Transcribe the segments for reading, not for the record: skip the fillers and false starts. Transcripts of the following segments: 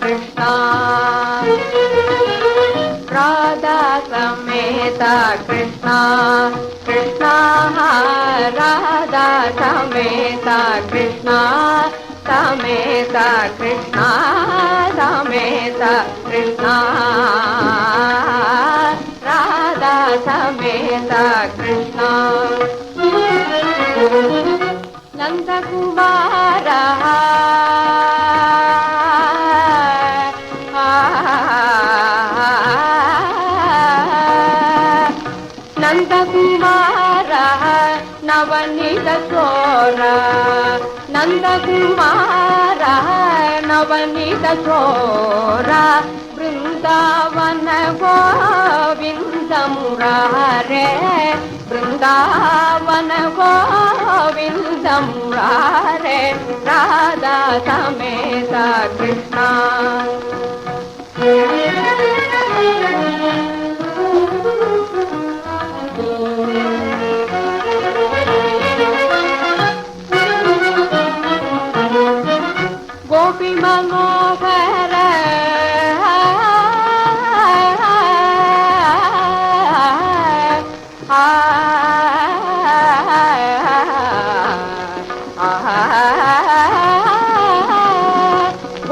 कृष्णा राधा समेत कृष्णा कृष्णा राधा समेत कृष्णा समेत कृष्णा समेत कृष्णा राधा समेत कृष्णा नंदकुमार नंदकुमार नवनीत चोर नंदकुमार नवनीत चोर वृंदावन गोविंद मुरारे वृंदावन गोविंद मुरारे राधा समेत कृष्णा गोपी मनोहर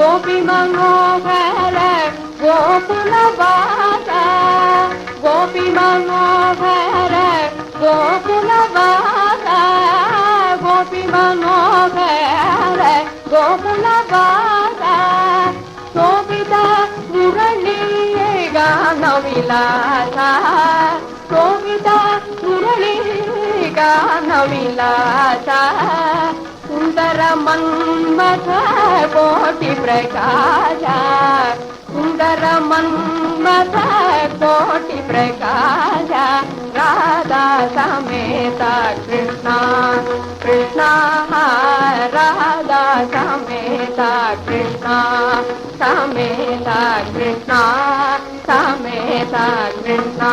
गोपी मनोहर गोकुलवासा गोपी मनोहर गोकुलवासा गोपी मनोहर गोकुलवासा शोभिता मुरली गानविलासा शोभिता मुरली गानविलासा सुंदर मन्मथ कोटि प्रकाश सुंदर मन्मथ कोटि प्रकाश राधा समेत कृष्णा कृष्णा राधा समेत कृष्णा समेत कृष्णा समेत कृष्णा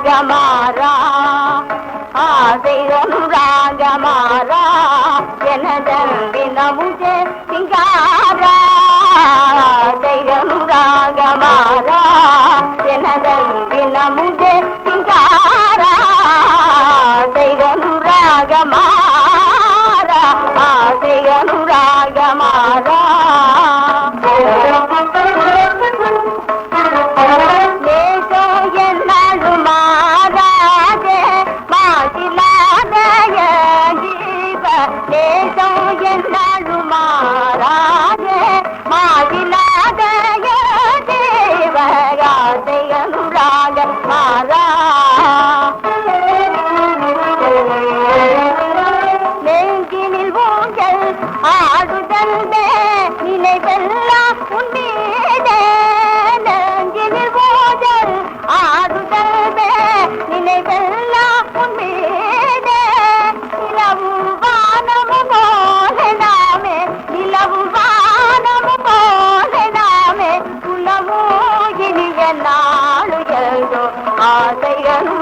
ராகமாரா ஆசை ராகமாரா எனதம்பினமுதே சிங்காரா ராகமாரா எனதம்பினமுதே சிங்காரா ராகமாரா ஆசை ராகமாரா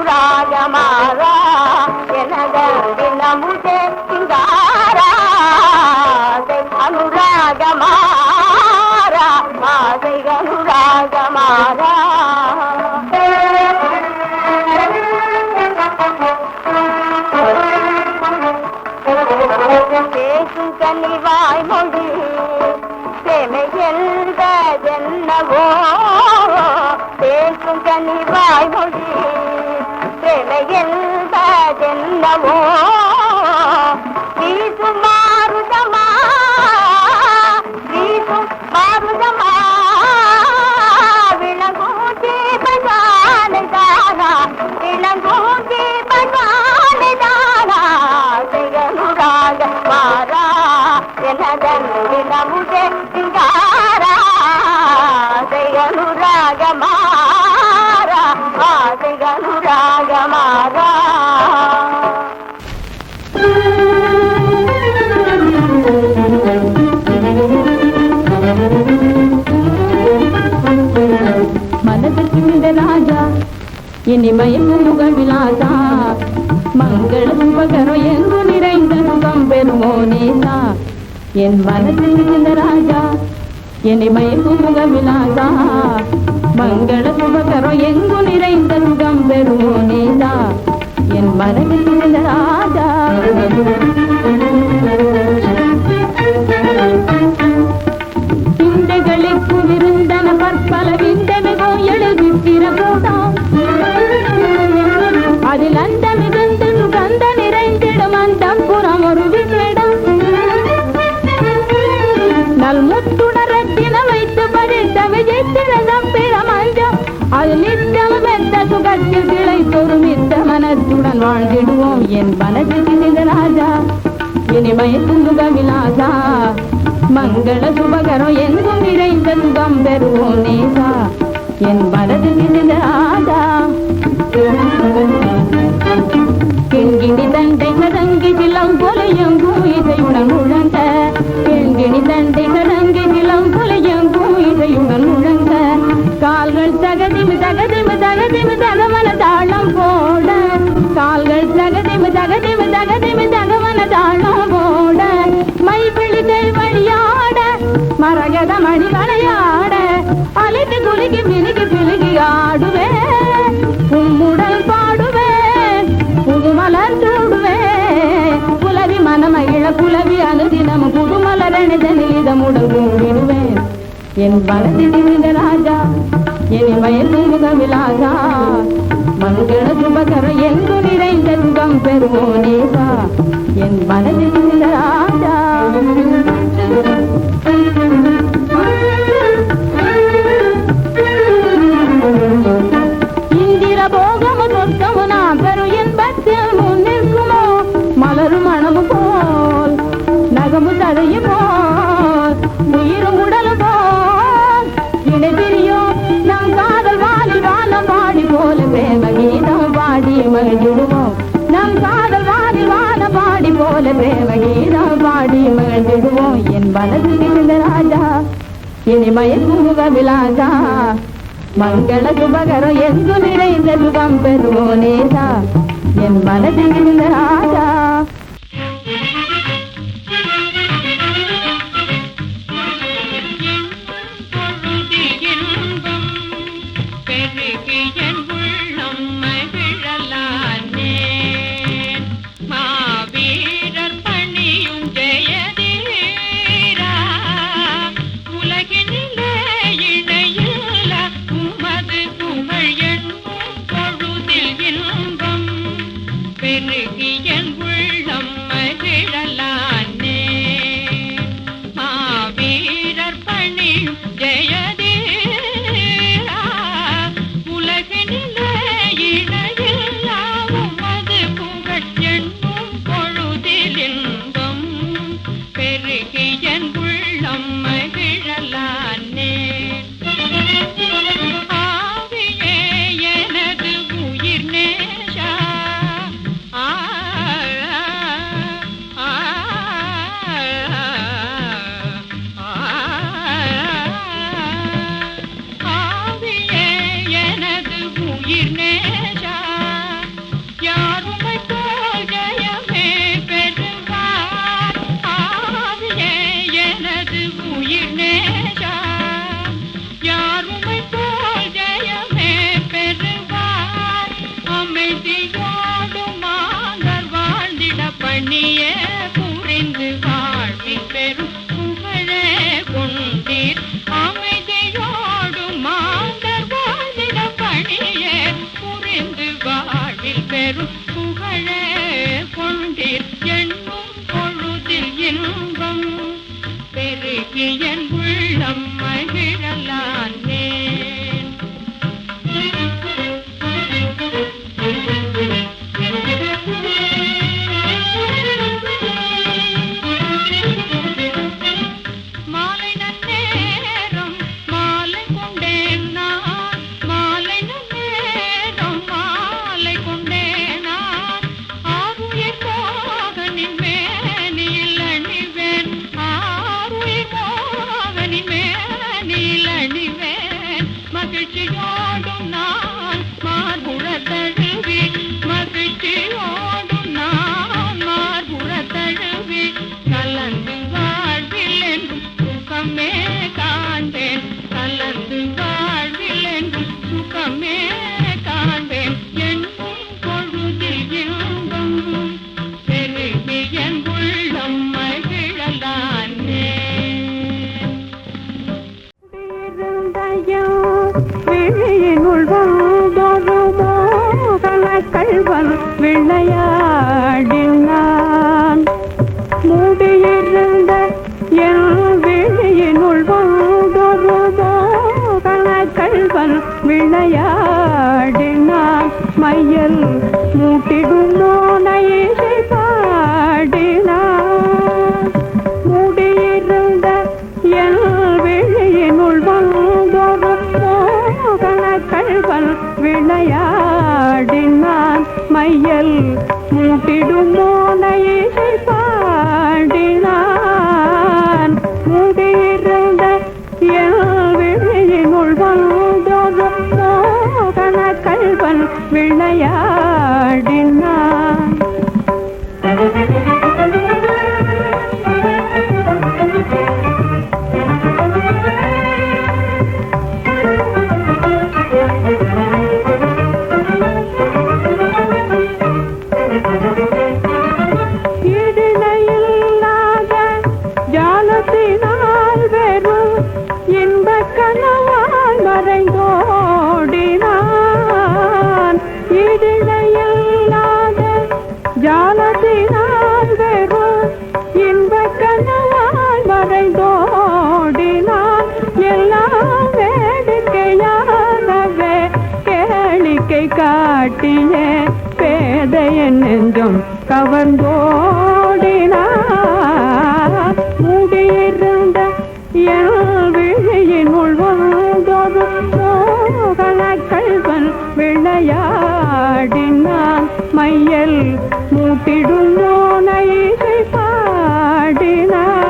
ராகமாரா எனதம்பினமுதே சிங்காரா அனுராகமாரா ஆசை அனுராகமாரா பேசும் கனிவாய் மொழி செமையென்பதென்னவோ பேசும் கனிவாய் மொழி என்பதென்னவோ வீசும் மாறுதமா விளங்கும் தீபதானதானா விளங்கும் தீபதானதானா ராகமாரா எனதம்பினமுதே சிங்காரா ராகமாரா ராகமாரா மனதிற்கு இந்த ராஜா இனிமயம் முக விலாசா மங்கள சுபகரம் எங்கு நிறைந்த சுகம் பெறுமோ நேசா என் மனதிற்கு இந்த ராஜா இனிமயம் முக விலாசா மங்கள சுபகரம் எங்கு நிறைந்த சுகம் பெறுமோ நேசா என் மனதிற்கு இந்த ராஜா விந்தைகளுக்கு விருந்தன பற்பல விந்தமிகோ எழுதித்திர கூடம் அதில் அந்த மிகுந்து சுகந்த நிறைந்திடும் அந்த புறம் ஒரு விசேடம் நல் முத்துணரத்தின வைத்து பதித்த விஜயத்திரம் பிறமஞ்சம் அது நித்தம் மெத்த சுகத்தில் திளைத்தொரு மித்த மனத்துடன் வாழ்ந்திடுவோம் என் மனதிற்கு இந்த ராஜா இனிமய சுக விலாசா மங்கள சுபகரம் எங்கும் நிறைந்த சுகம் பெறுவோம் நேசா என் மனதிற்கு இந்த ராஜா கிண்கிணி தண்டை கதங்கி சிலம் கொலையங்கும் இசையுடன் முழங்க கிண்கிணி தண்டை கதங்கி சிலம் கொலையங்கும் இசையுடன் முழங்க கால்கள் தகதிமு தகதிமு தகதிமு தகவன தாளம் போட கால்கள் தகதிமு தகதிமு தகதிமு தகவன தாளம் போட மைப்பிழிகை வழியாட மரகத மணி வளையாட அலைத்து குலுக்கி பிலுக்கி பிலுக்கி ஆடுவேன் உம்முடல் பாடுவேன் புதுமலர் சூடுவேன் புலவி மனமகிழ புலவி அனுதினம் புதுமலரணிதனில் இதமுடன் கூடிடுவேன் என் மனதில் இந்த ராஜா இனிமய முக விலாசா மங்கள சுபகரம் எங்கு நிறைந்த சுகம் பெறுமோ நேசா என் மனதில் இந்த ராஜா இந்திர போகமு சொர்க்கமு நாம் பெறும் என்பத்தில் முன் நிற்குமோ மலரும் மணமு போல் நகமு தடையும் போல் உயிரும் உடலும் போல் இணைபிரியோம் நம் காதல் வாலில் வானம் பாடி போல பிரேம கீதம் பாடி மகிழ்ந்திடுவோம் நம் காதல் வாலில் வானம் பாடி போல பிரேம கீதம் பாடி மகிழ்ந்திடுவோம் என் மனதில் இருந்த ராஜா இனிமய முக விலாசா மங்கள சுபகரம் எங்கு நிறைந்த சுகம் பெறுவோனேதா என் மனதில் இருந்த ராஜா. விளையாடினான் மூடியிருந்த என் விழியினுள் வந்தொரு மோகன கள்வன் விளையாடினான் மையல் மூட்டிடும் நோனையை பாடினான் மூடியிருந்த என் விழியினுள் வந்தொரு மோகன கள்வன் விளையாடினான் மையல் மூட்டிடும் மோனையை பாடினான் மூடியிருந்த என் விழியினுள் வந்தொரு மோகன கள்வன் விளையாடினான் காட்டிய பேதையன் நெஞ்சம் கவர்ந்தோடினான் மூடியிருந்த என் விழியினுள் வந்தொரு மோகன கள்வன் விளையாடினான் மையல் மூட்டிடும் நோனையை பாடினான்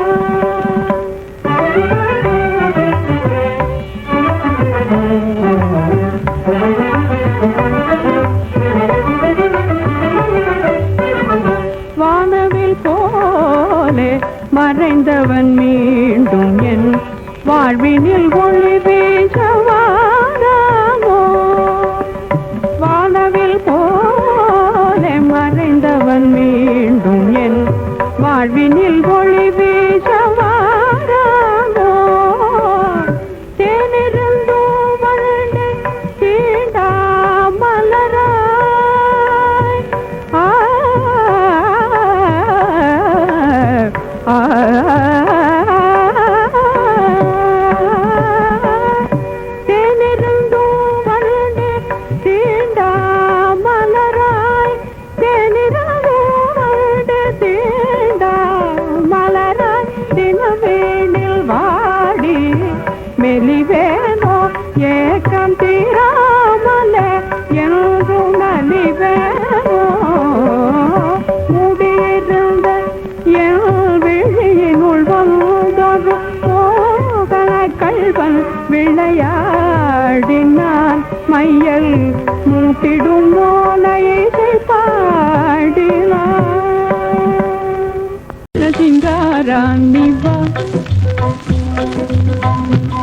சிங்காராணி வா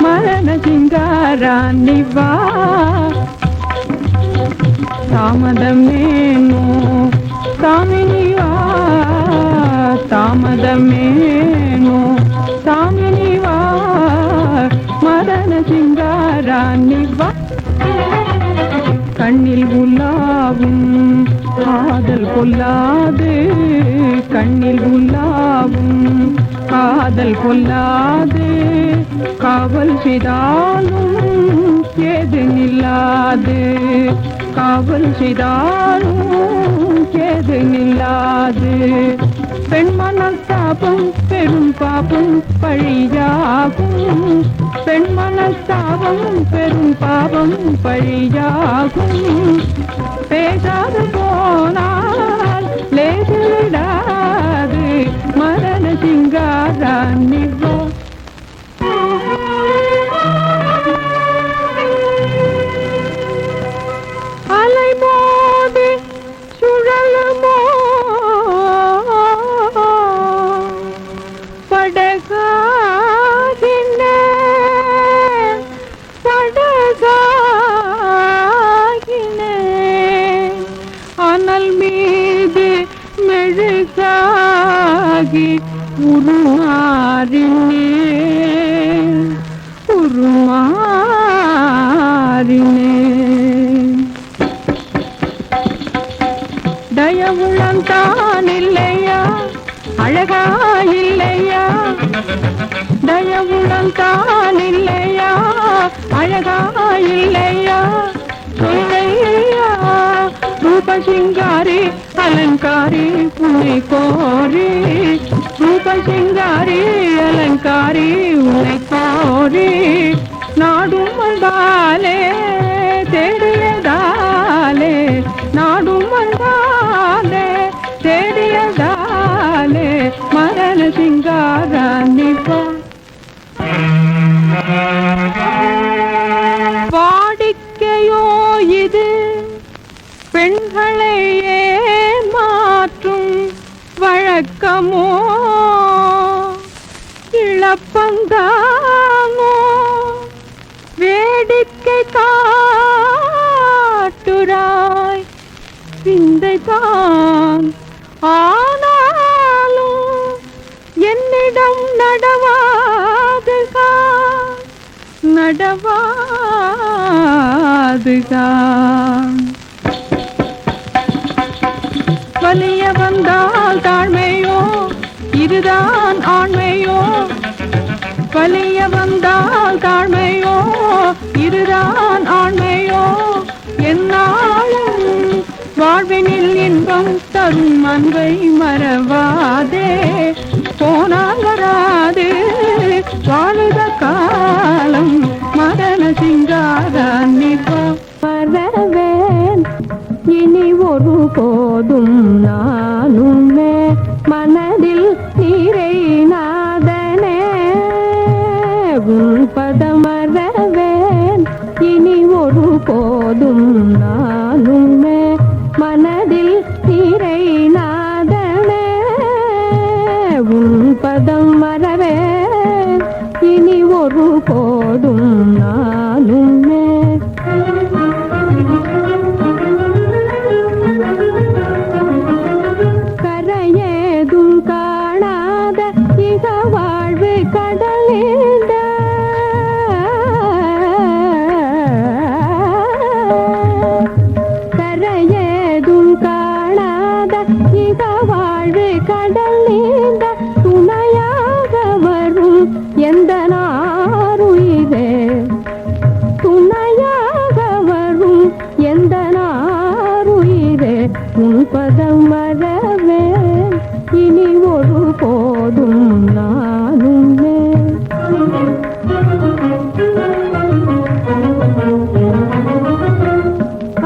மரண சிங்காராணி வா தாமதமேனோ தாமினி வா தாமதமேனோ தாமினி வா மரண சிங்காராணி வா கண்ணில் உலாவும் காதல் கொல்லாது கண்ணில் உலாவும் காதல் கொல்லாது காவல் செய்தாலும் ஏது நில்லாது காவல் செய்தாலும் ஏது நில்லாது பெண் மனஸ்தாபம் பெரும் பாபம் பழியாகும் பெண் மனஸ்தாபம் பெரும் பாபம் பழியாகும் பேசாது போனால் லேசிடாது மரண சிங்காராணி வா அலை மோதி சுழலுமோ படகாகின படகாகின அனல் மீது மெழுகாகி உருமாறினே உருமாறினே தயவுளம் தான் இல்லையா அழகா இல்லையா தயவுளம் தான் இல்லையா அழகா இல்லையா இல்லையா ரூப சிங்காரி அலங்காரி உன்னை கோரி ரூப சிங்காரி அலங்காரி உன்னை கோரி நாடும் வந்தாலே தேடியதாலே நாடும் வந்தாலே தேடியதாலே மரண சிங்காராணி வா வாடிக்கையோ இது பெண்களை ஏமாற்றும் வழக்கமோ இழப்பந்தாமோ வேடிக்கை காட்டுராய் விந்தைதான் ஆனாலும் என்னிடம் நடவாதுகான் நடவாதுகான் வலிய வந்தால் தாழ்மையோ இதுதான் ஆண்மையோ வலிய வந்தால் தாழ்மையோ இதுதான் ஆண்மையோ என்னாலும் வாழ்வினில் இன்பம் தரும் அன்பை மறவாதே போனால் வராது வாழுத காலம் மரண சிங்காராணி வா வரவேன் இனி ஒரு போதும் நானுமே மனதில் நீரை நாதனே உன் பதமரவேன் இனி ஒரு போதும் நானுமே மனதில் நீரை நாதனே உன் பதம் மறவேன் இனி ஒரு போதும் நானுமே கரையேதும் காணாத இக வாழ்வு கடலேந்த கரையேதும் காணாத இக வாழ்வு கடலேந்த துணையாக வரும் எந்த நாருயிரே துணையாக வரும் எந்த நாருயிரே உன் பதம் மறவேன் இனி ஒரு போதும் நானுமே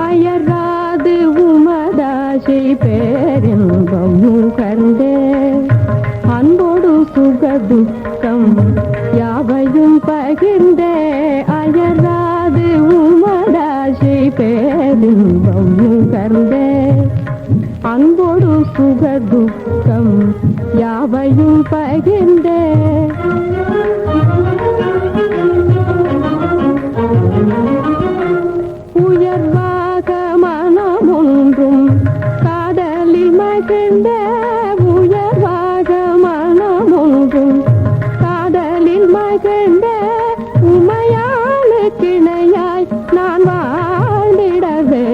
அயராது உமதாசை பேரின்பம் கண்டே அன்போடு சுகதுக்கம் யாவையும் பகிர்ந்தே அயராது உமதாசை பேரின்பம் கண்டே அன்போடு சுகதுக்கம் யாவையும் பகிர்ந்தே உயர்வாக மனமொன்றும் காதலில் மகிழ்ந்த உயர்வாக மனமொன்றும் காதலில் மகிழ்ந்த உமையாளு கிணையாய் நான் வாழ்ந்திடவே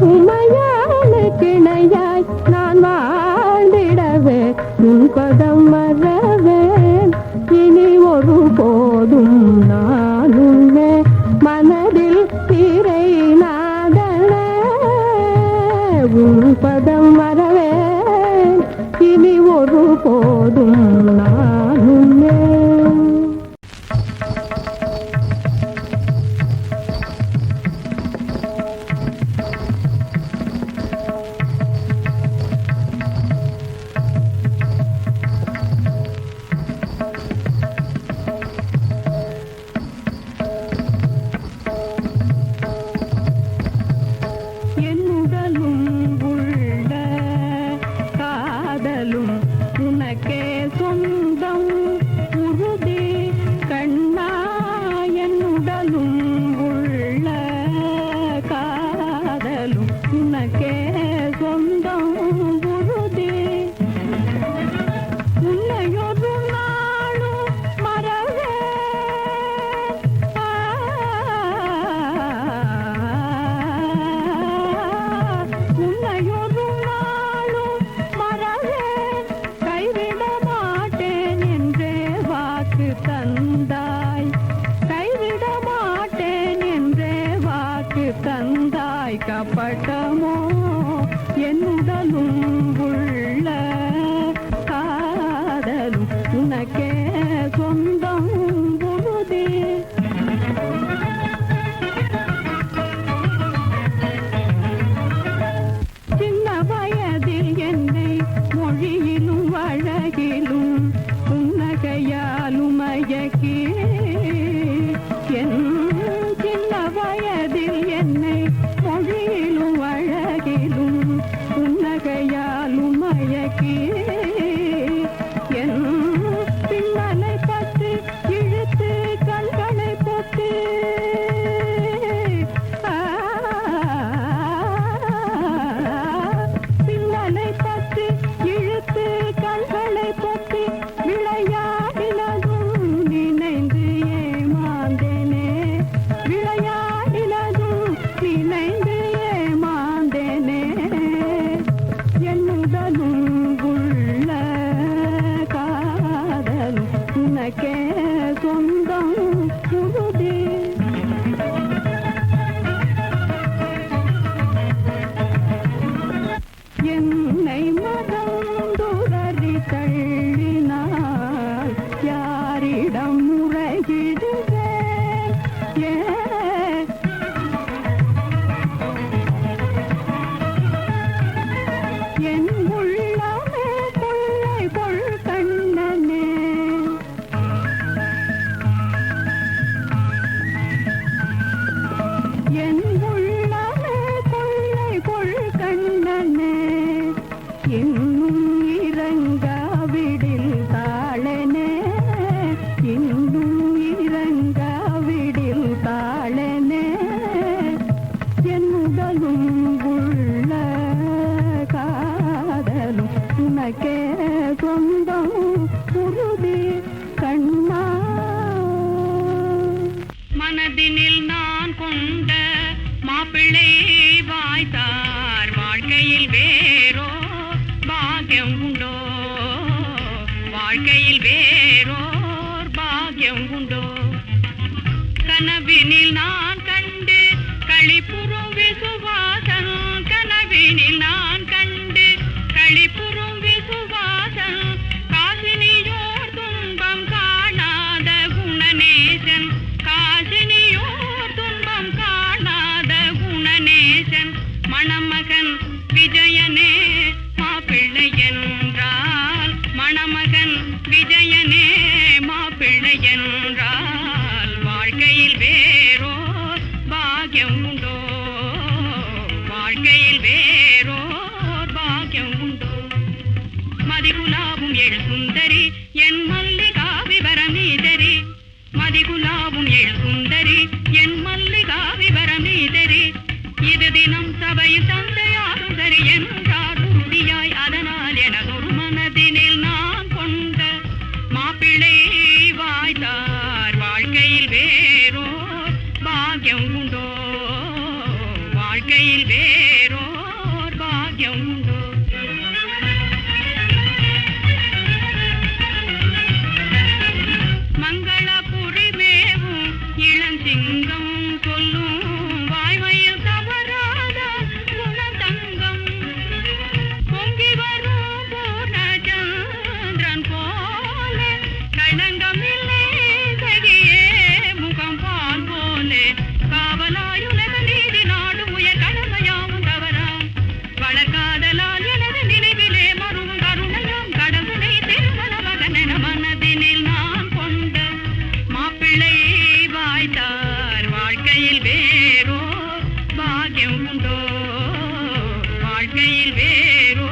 உமையாளு கிணையாய் நான் வாழ்ந்திடவே உன் பதம் மறவேன் இனி ஒரு போதும் நானுமே மனதில் திரை நாதனே உன் பதம் மறவேன் இனி ஒரு போதும் நானுமே உனக்கே சொந்தம் உறுதி கண்ணா என்னுடலும் உள்ள காதலும் உனக்கே சொந்தம் உறுதி உன்னையொரு நாளும் மறவே உன்னையொரு நாளும் மறவே கைவிட மாட்டேன் என்றே வாக்கு தந்தாய் கைவிட மாட்டேன் என்றே வாக்கு தந்தாய் கப்பட்டமோ என்னுடலும் உள்ள காதலும் உனக்கே சொந்தம் உறுதி சின்ன வயதில் என்னை மொழியிலும் அழகிலும் புன்னகையாலும் மயக்கி என் சின்ன வயதில் என்னை மொழியிலும் அழகிலும் புன்னகையாலும் மயக்கி என் பின்னலை பற்றி இழுத்து கண்களை போட்டு பின்னலை பற்றி இழுத்து கண்களை பொத்தி விளையாடினதும் நினைந்து ஏமாந்தேனே விளையாடினதும் நினைந்து ஏமாந்தேனே என்னுடலும் உள்ள காதலும் உனக்கே சொந்தம் உறுதி என்னை மறந்துதறி தள்ளினாள் யாரிடம் முறையிடுவேன் என் உள்ளமே கொள்ளை கொள் கண்ணனே என் உள்ளமே கொள்ளை கொள் கண்ணனே இன்னும் இறங்காவிடில் தாளனே இன்னும் இறங்காவிடில் தாளனே என்னுடலும் உள்ள காதலும் உனக்கே சொந்தம் உறுதி கண்ணா மனதினில் நான் கொண்ட மாப்பிள்ளை வாய்த்தார் வாழ்க்கையில் வேறோ பாக்கியம் உண்டோ வாழ்க்கையில் வேறோர் பாக்கியம் உண்டோ கனவினில் நான் கண்டு களிப்புறும் விசுவாசன் கனவினில் நான் கண்டு களிப்புறும் விசுவாசன் காசினியோர் துன்பம் காணாத குணநேசன் காசினியோர் துன்பம் காணாத குணநேசன் மணமகன் விஜயனே மாப்பிள்ளை என்றால் மணமகன் விஜயனே மாப்பிள்ளை என்றால் வாழ்க்கையில் வேறோர் பாக்கியம் உண்டோ வாழ்க்கையில் வேறோர் பாக்கியம் எல்லாம் சரி என்றார் உறுதியாய். அதனால் எனதொரு மனதினில் நான் கொண்ட மாப்பிள்ளை வாய்த்தார். வாழ்க்கையில் வேறோர் பாக்கியம் உண்டோ, வாழ்க்கையில் வேறோர் பாக்கியம் உண்டோ. மங்களபுரி மேவும் இளஞ்சிங்கம் சொல்லும் வாய்மையில் தவறாத குணதங்கம். பொங்கி வரும் பூர்ணச்சந்திரன் போல களங்கமில்லை சகியே முகம் பால் போலே. காவலாயுலக நீதி நாடு உயர் கடமையாவும் தவறாம். வளர்காதலால் எனது நினைவிலே மறுவும் கருணையாம். கடவுளை திருமண மகனென மனதினில் நான் கொண்ட மாப்பிள்ளை வாய்த்தார். வாழ்க்கையில் வேறோ பாக்கியம் உண்டோ, வாழ்க்கையில் வேறோ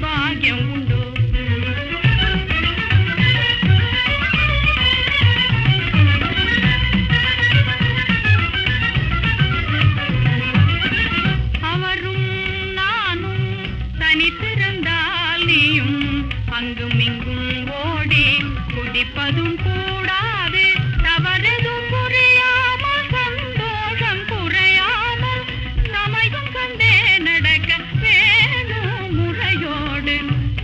பாக்கியம் உண்டோ. அவரும் நானும் தனித்திருந்தால் நீயும் அங்கும் இங்கும் ஓடி குதிப்பதும் கூடாது. தவறதும் புரியாமல் சந்தோஷம் குறையாமல் சமயம் கண்டே நடக்க வேணும் முறையோடு.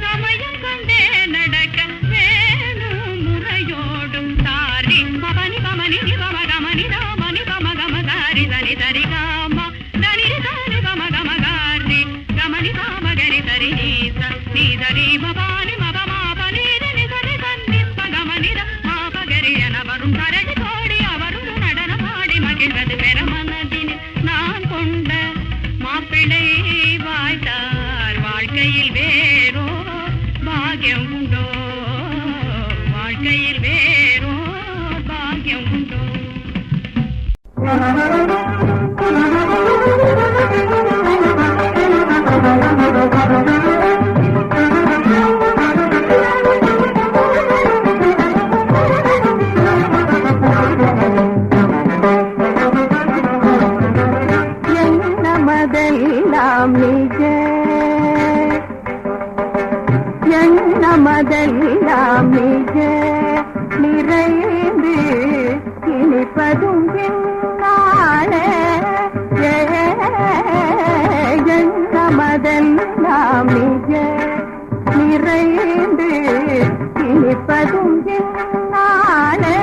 சமயம் கண்டே நடக்க வேணும் முறையோடும். தாரி பவனி பமனி நிபம கமனி தாமனி பம கம தாரி தனி தரி காமா தனி தானி பம கம காரி கமனி தாம கரி தரி நீச நீதரி பவானி மப மாப நீரி நிசரி தன்னி பகமனித மாப கரி என வரும் தரடி கோடி அவரும் நடன பாடி மகிழ்வது பெற மனதினில் நான் கொண்ட மாப்பிள்ளை வாய்த்தார். வாழ்க்கையில் வேறோ பாக்கியம் உண்டோ, வாழ்க்கையில் வேறோ பாக்கியம் உண்டோ. எண்ணமதெல்லாம் நிஜ, எண்ணமதெல்லாம் நிஜ, நிறைந்து இனிப்பதும் பின்னாலே. எண்ணமதெல்லாம் நிஜ, நிறைந்து இனிப்பதும் பின்னாலே.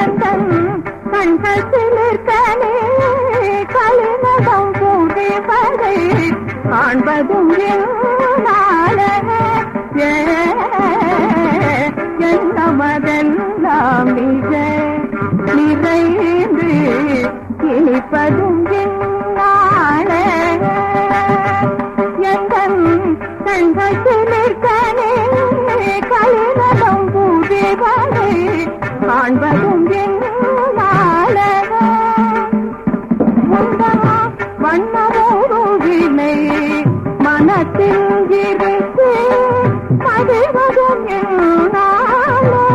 எந்தன் கண்கள் சிலிர்க்கனே கலினகம் பூதிப்பதை காண்பதும் என்னாலே. எண்ணமதெல்லாம் நிஜ, நிறைந்து இனிப்பதும் என்னாலே. எந்தன் கண்கள் சிலிர்க்கனே கலினகம் பூதிப்பதை காண்பதும் என்னாலே. வண்ணமோடுவினை மனத்தில் இருக்கு பதிவதும் என்னாலே.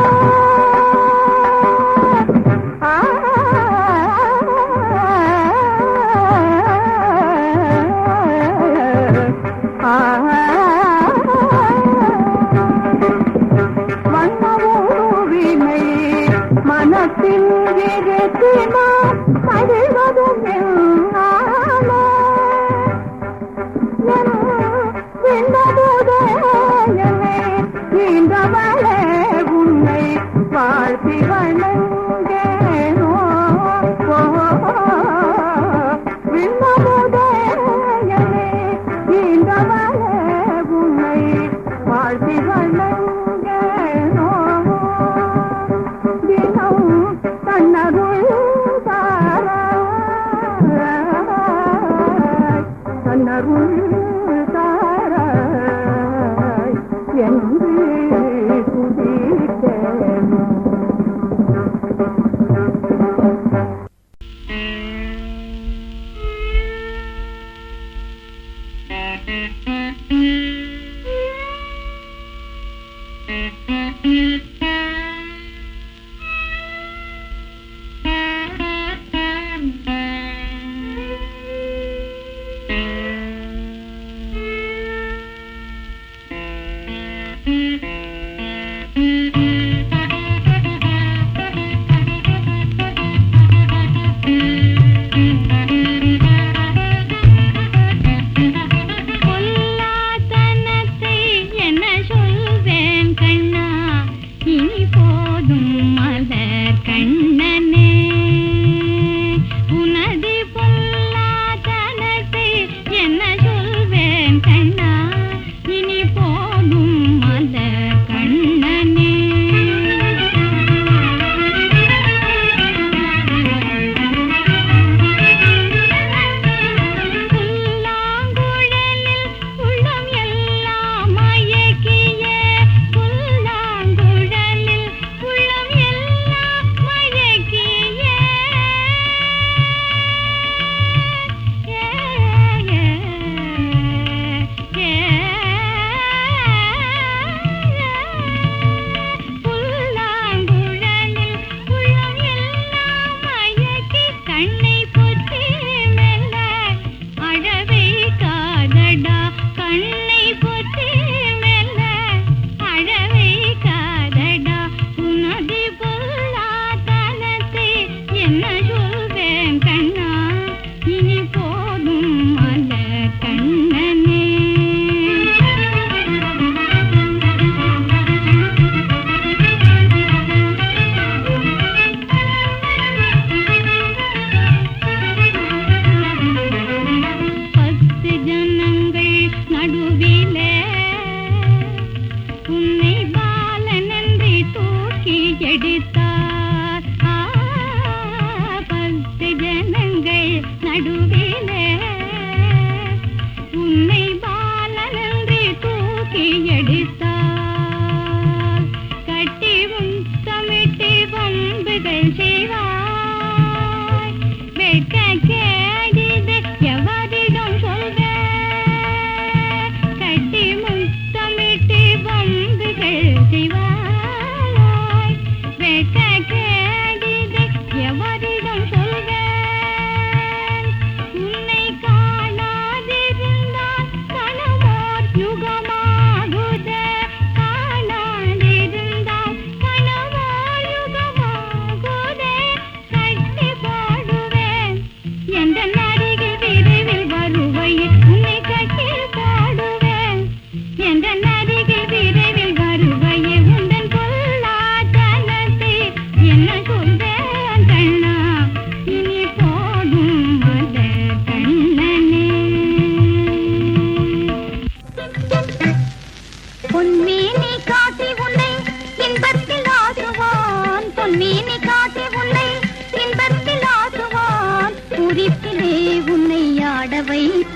வண்ணமோடுவினை மனத்தில் இருக்குமா பதிவதும் என்னாலே. இந்தவளே உன்னை வாழ்த்தி வணங்கேனோ. விண்ணமுதேயனே இந்தவளே உன்னை வாழ்த்தி வணங்கேனோ. தினம் தன்னருள் தாராய், தன்னருள் தாராய் என்று துதித்தேனோ.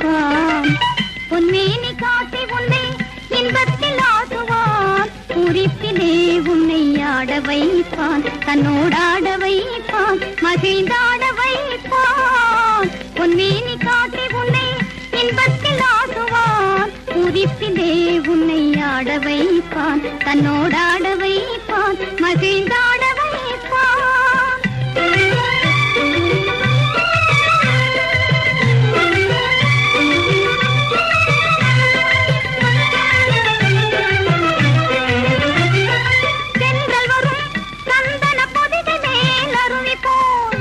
வைப்பான் பொன்மேனி காட்டி உன்னை இன்பத்தில் ஆடுவான் குறிப்பிலே உன்னை ஆட வைப்பான் தன்னோடாட வைப்பான் மகிழ்ந்தாட வைப்பான் பொன்மேனி காட்டி உன்னை இன்பத்தில் ஆடுவான் குறிப்பிலே உன்னை ஆட வைப்பான் தன்னோடாட வைப்பான் மகிழ்ந்தாட வைப்பான் தென்றல் வரும் சந்தன பொதிகை மேல் அருவி போல்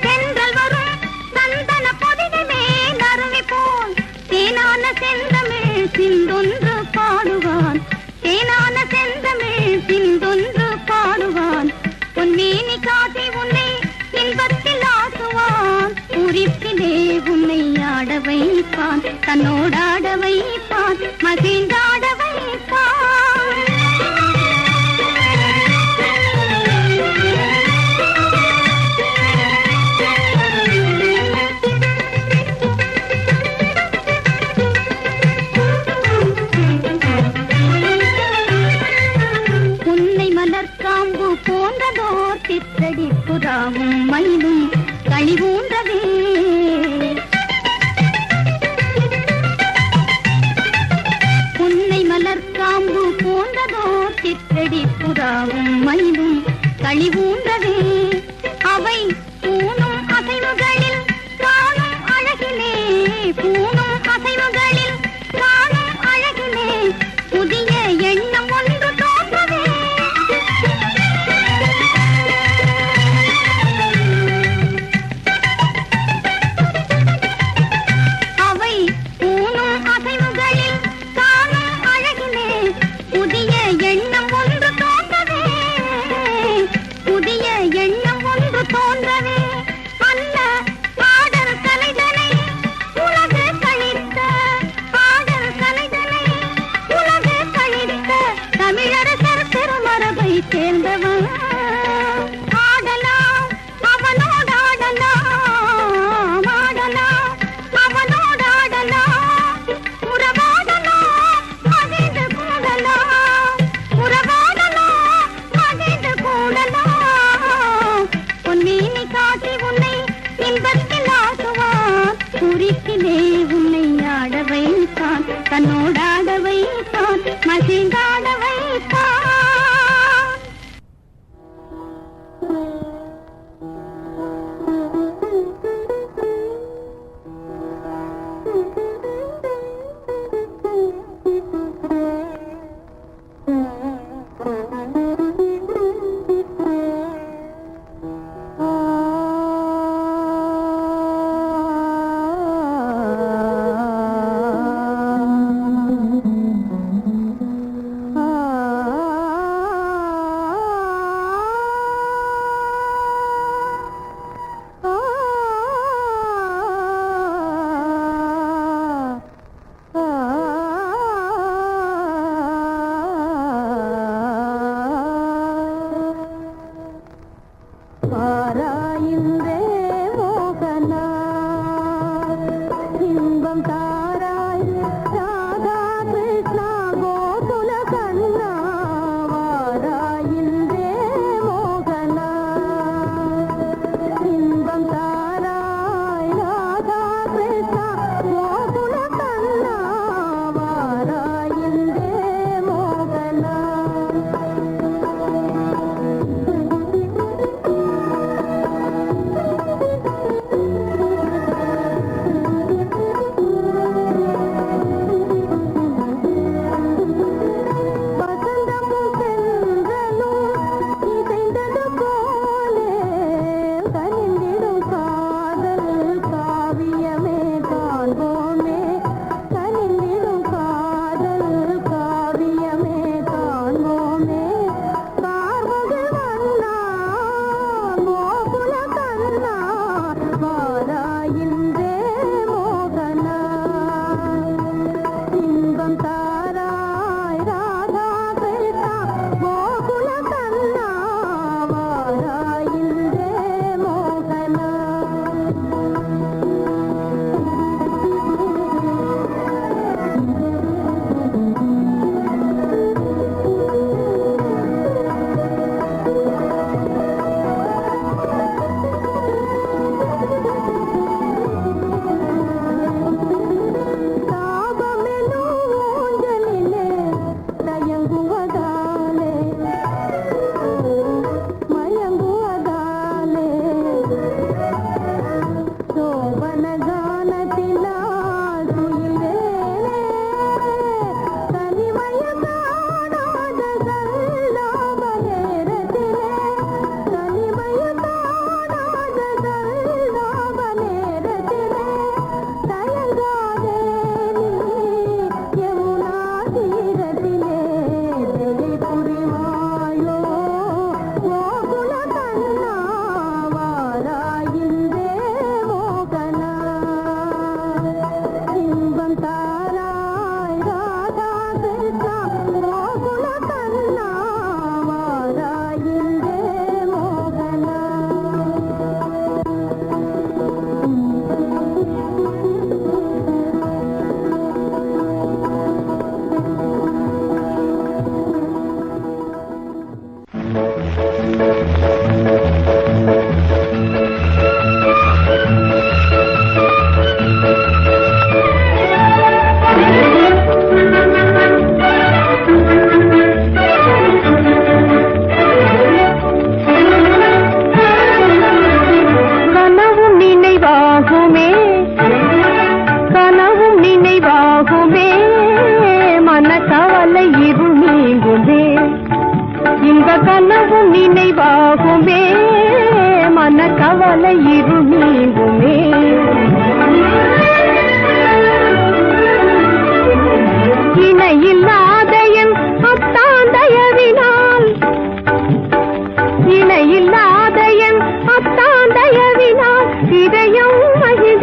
தென்றல் வரும் சந்தன பொதிகை மேல் அருவி போல் தேனான செந்தமிழ் சிந்தொன்று பாடுவான் தேனான செந்தமிழ் சிந்தொன்று பாடுவான் பொன்மேனி காட்டி உன்னை இன்பத்தில் ஆசுவான் குறிப்பிலே உன்னை ஆட வைப்பான் தன்னோடாட வைப்பான் மகிழ்ந்தாட வைப்பான் உன்னை மலர்காம்பு போன்றதோர் சித்தடி புறாவும் மயிலும் கழிவூன்றவே உன்னை மலர்காம்பு போன்றதோர் சித்தடி புறாவும் மயிலும் கழிவூன்றவே அவை பூணும் அசைவுகளில் காணும் அழகிலே பூணும் அசைவுகளில் காணும் அழகிலே புதிய எண்ணம் ஒன்று தோன்றவே அவை பூணும் அசைவுகளில் காணும் அழகிலே புதிய எண்ணம் ஒன்று தோன்றவே புதிய எண்ணம் ஒன்று தோன்றவே அந்த பாடல் கலைதனை உலகு கழித்த பாடல் கலைதனை உலகு கழித்த தமிழரசர் திருமரபை சேர்ந்தவன் ஆடலாம் அவனோடு ஆடலாம் ஆடலாம் அவனோடு ஆடலாம் உறவாடலாம் மகிழ்ந்து கூடலாம் உறவாடலாம் மகிழ்ந்து கூடலாம் பொன்மேனி காட்டி உன்னை இன்பத்தில் ஆசுவான் குறிப்பிலே உன்னை ஆட வைப்பான் தன்னோடாட வைப்பான் மகிழ்ந்தாட வைப்பான்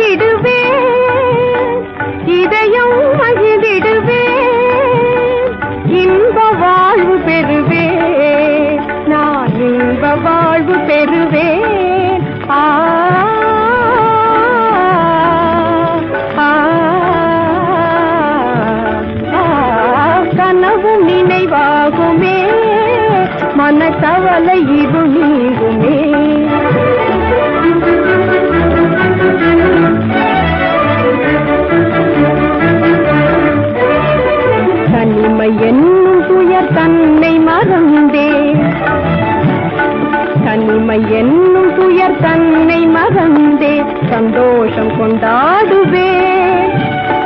மகிழ்ந்திடுவே இதயம் மகிழ்ந்திடுவே இன்ப வாழ்வு பெறுவே நான் இன்ப வாழ்வு பெறுவேன் கனவும் நினைவாகுமே மனக்கவலை இது நீங்குமே தனிமை என்னும் துயர் தன்னை மறந்தே தனிமை என்னும் துயர் தன்னை மறந்தே சந்தோஷம் கொண்டாடுவே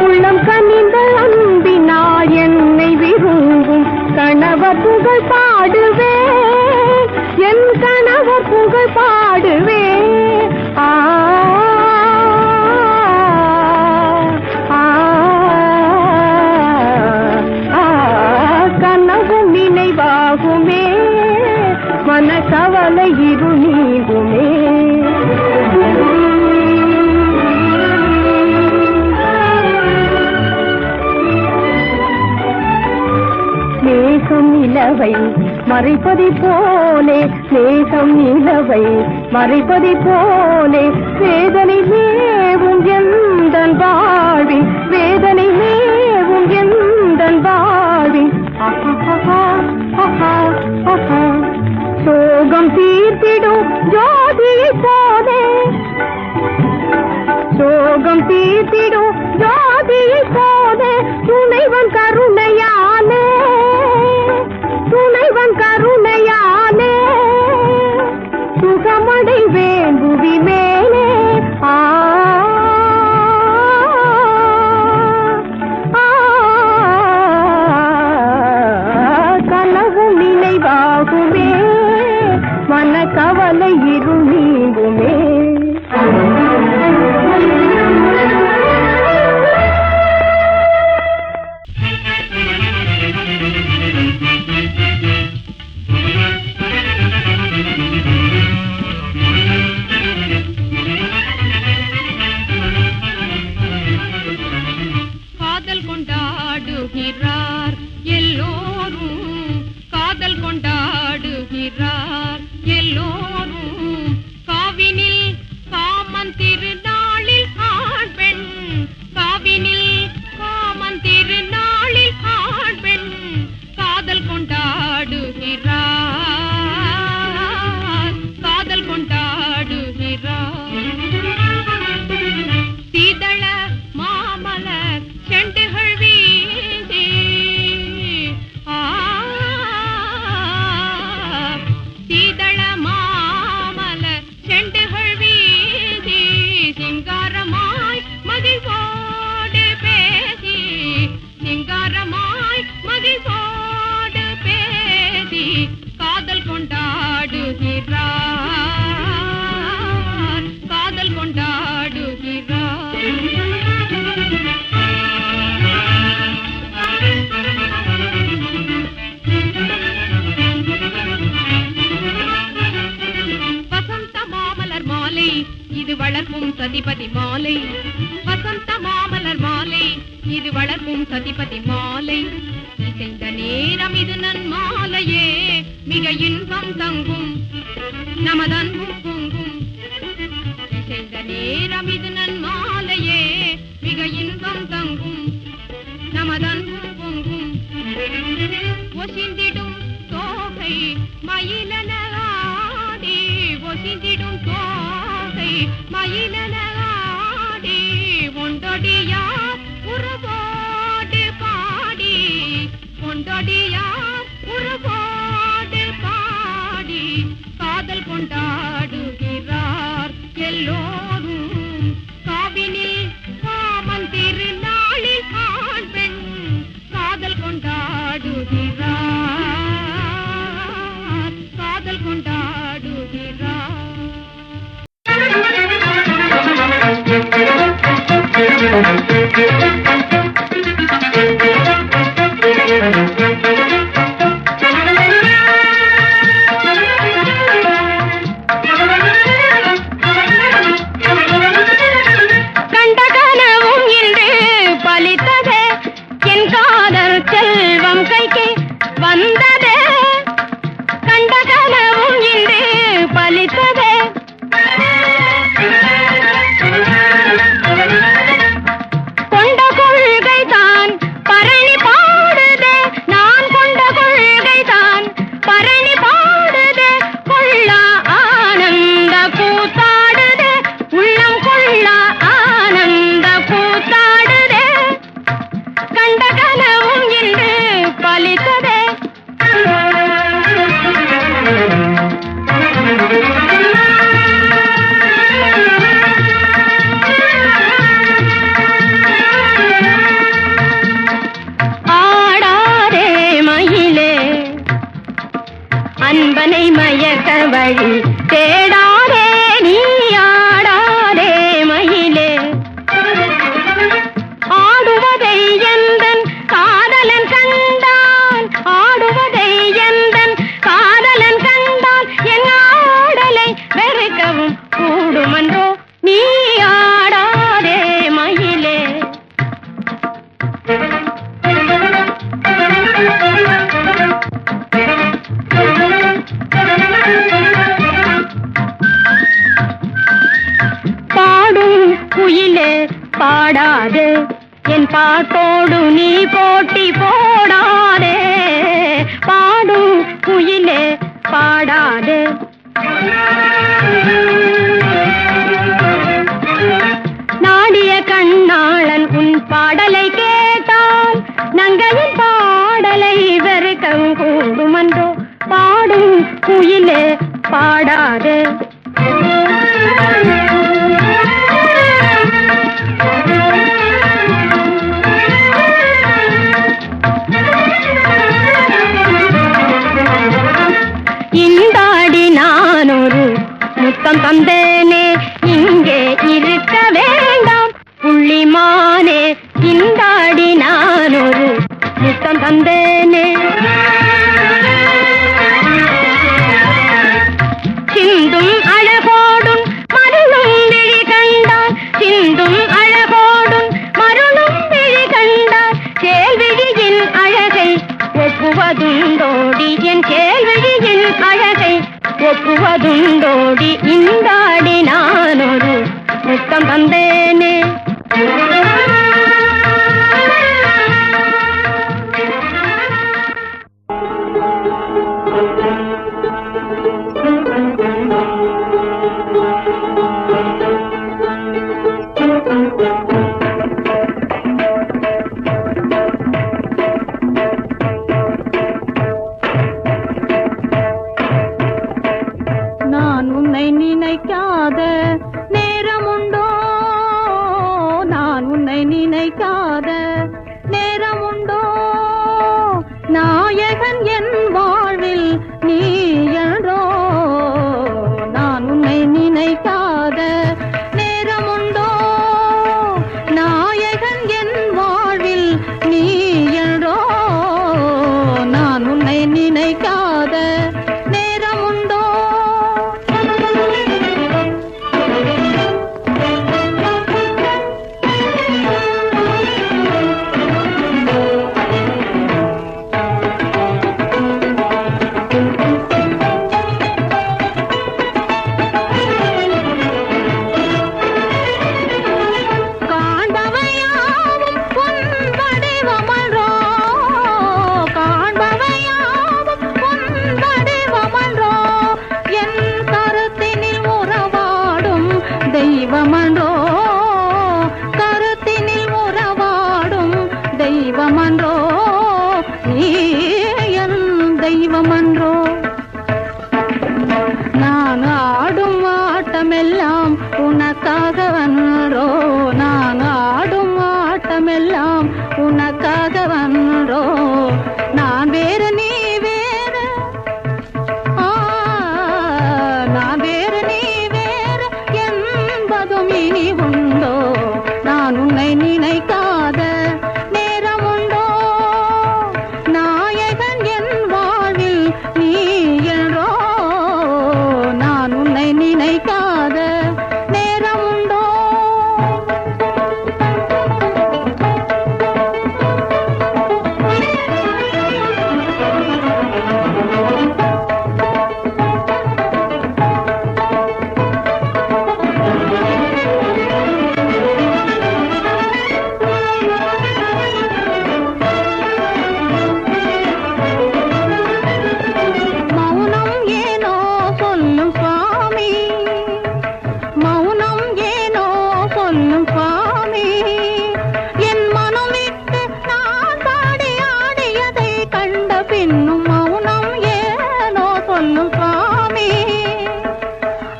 உள்ளம் கனிந்த அன்பினால் என்னை விரும்பும் கணவர் புகழ் பாடுவே என் கணவர் புகழ் பாடுவே கனவும் நினைவாகுமே மனக்கவலை இரு நீங்குமே மேகம் நிலவை மறைப்பதை போலே மேகம் நிலவை மறைப்பதை போலே வேதனை மேவும் எந்தன் வாழ்வின் வேதனை மேவும் எந்தன் வாழ்வின் சோகம் தீர்த்திடும் ஜோதியை போதே சோகம் தீர்த்திடும் ஜோதியை போதே துணைவன் கருணையாலே துணைவன் கருணையாலே சுகமடைவேன் புவி மேலே கனவும் நினைவாகுமே மனக்கவலை இரு நீங்குமே காதல் கொண்டாடுகிறார் எல்லோரும் காதல் கொண்டாடுகிறார் எல்லோரும் காவினில் காமன் திருநாளில் ஆண் பெண் காவினில் காமன் திருநாளில் ஆண் பெண் காதல் கொண்டாடுகிறார் காதல் கொண்டாடுகிறார் சீதள மாமலர் செண்டுகள் வீசி சீதள மாமலர் செண்டுகள் வீசி சிங்காரமாய் மகிழ்வோடு பேசி சிங்காரமாய் மகிழ்வோடு பேசி காதல் கொண்டாடுகிறார் காதல் கொண்டாடுகிறார் வசந்த மாமலர் மாலை இது வளர்க்கும் சதிபதி மாலை வசந்த மாமலர் மாலை இது வளர்க்கும் சதிபதி மாலை இசைந்த நேரம் இது நன் மாலையே மிக இன்பம் தங்கும் நமதன்பும் பொங்கும் இசைந்த நேரம் இது நன் மாலையே மிக இன்பம் தங்கும் நமதன்பும் பொங்கும் ஒசிந்திடும் தோகை மயிலன ஆடி ஒசிந்திடும் தோகை மயிலன ஆடி ஒண்டொடியார் உறவோடு பாடி ஒண்டொடியார் உறவோடு பாடி காதல் கொண்டாடுகிறார் எல்லோரும் காவினில் காமன் திருநாளில் ஆண் பெண் காதல் கொண்டாடுகிறார் காதல் கொண்டாடுகிறார் வழி தேடாதே நீ ஆடாதே மயிலே ஆடுவதை எந்தன் காதலன் கண்டான் ஆடுவதை எந்தன் காதலன் கண்டான் என் ஆடலை வெறுக்கவும் கூடுமன்றோ நீ ஆடாதே மயிலே பாடும் குயிலே பாடாதே என் பாட்டோடு நீ போட்டி போடாதே பாடும் குயிலே பாடாதே நாடிய கண்ணாளன் உன் பாடலை கேட்டால் நங்கையின் பாடலை வெறுக்கவும் கூடுமன்றோ பாடும் குயிலே பாடாதே இந்தாடி நான் ஒரு முத்தம் தந்தேனே இங்கே இருக்க வேண்டாம் புள்ளிமானே இந்தாடி நான் ஒரு முத்தம் தந்தேனே சிந்தும் அழகோடும் மருளும் விழி கண்டால் சிந்தும் அழகோடும் மருளும் விழி கண்டால் கேள்விழியின் அழகை ஒப்புவதுண்டோடி என் கேள்விழியின் அழகை ஒப்புவதுண்டோடி இந்தாடி நான் ஒரு முத்தம் தந்தேனே நான் உன்னை நினைக்காத நேரமுண்டோ நான் உன்னை நினைக்காத நேரமுண்டோ நாயகன் என் வாழ்வில் நீ என்றோ நான் உன்னை நினைக்காத நேரமுண்டோ நாயகன் என் வாழ்வில் நீ என்றோ நான் உன்னை நினைக்காத நேரமுண்டோ காண்பவையாவும் பொன் வடிவமன்றோ காண்பவையாவும் பொன் வடிவமன்றோ என் கருத்தினில் உறவாடும் தெய்வமன்றோ கருத்தினில் உறவாடும் தெய்வமன்றோ நீ என் தெய்வமன்றோ நான் ஆடும் ஆட்டமெல்லாம் உனக்காக வன்றோ நான் ஆடும் ஆட்டமெல்லாம் உனக்காக வன்றோ நான் வேறு நீ வேறு நான் வேறு நீ வேறு என்பதும் இனி உண்டோ நான் உன்னை நினைக்காத நேரமுண்டோ நாயகன் என் வாழ்வில் நீ என்றோ நான் உன்னை நினைக்காத நேரமுண்டோ மௌனம் ஏனோ சொல்லும் சுவாமி மௌனம் ஏனோ சொல்லும் சுவாமி என் மனம் விட்டு நான் பாடி ஆடியதை கண்ட பின்னும் மௌனம் ஏனோ சொல்லும் சுவாமி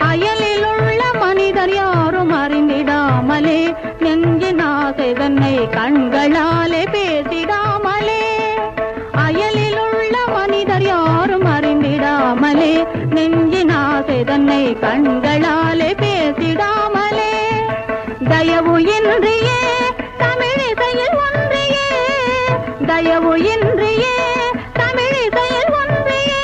அயலில் உள்ள மனிதர் யாரும் அறிந்திடாமலே நெஞ்சின் ஆசை தன்னை கண்களாலே பேசிடாமலே அயலில் உள்ள மனிதர் யாரும் அறிந்திடாமலே நெஞ்சின் ஆசை தயவு இன்றியே தமிழிசையில் ஒன்றியே தயவு இன்றியே தமிழிசையில் ஒன்றியே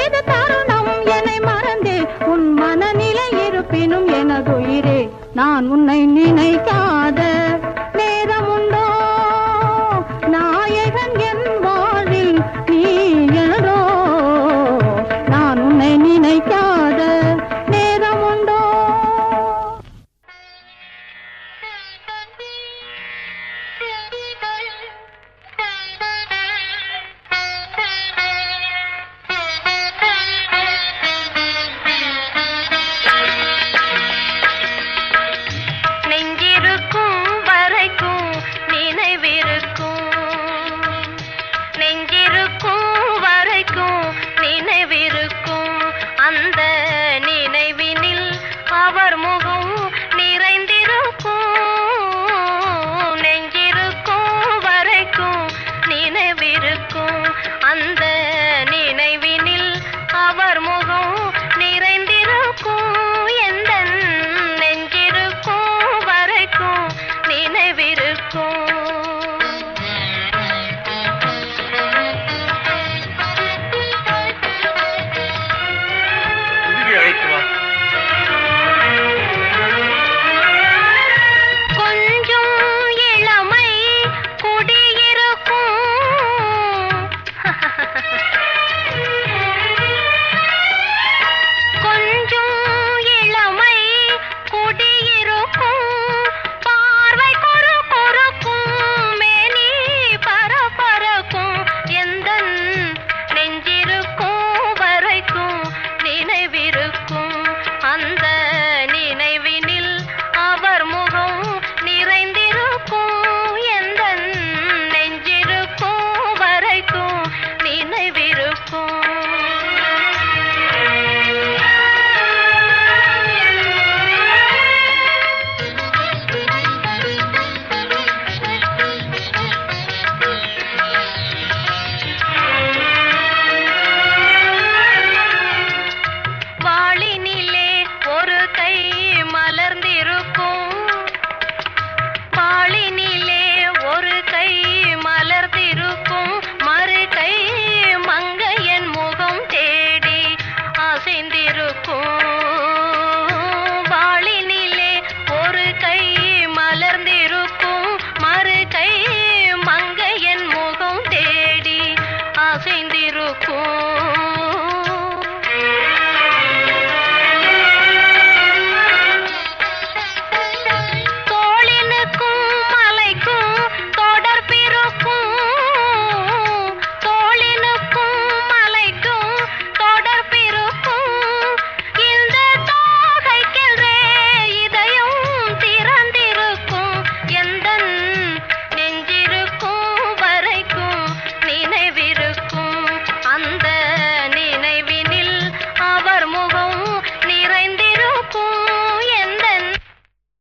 இது தருணம் என்னை மறந்தே உன் மனநிலை இருப்பினும் எனதுயிரே நான் உன்னை நினைக்காத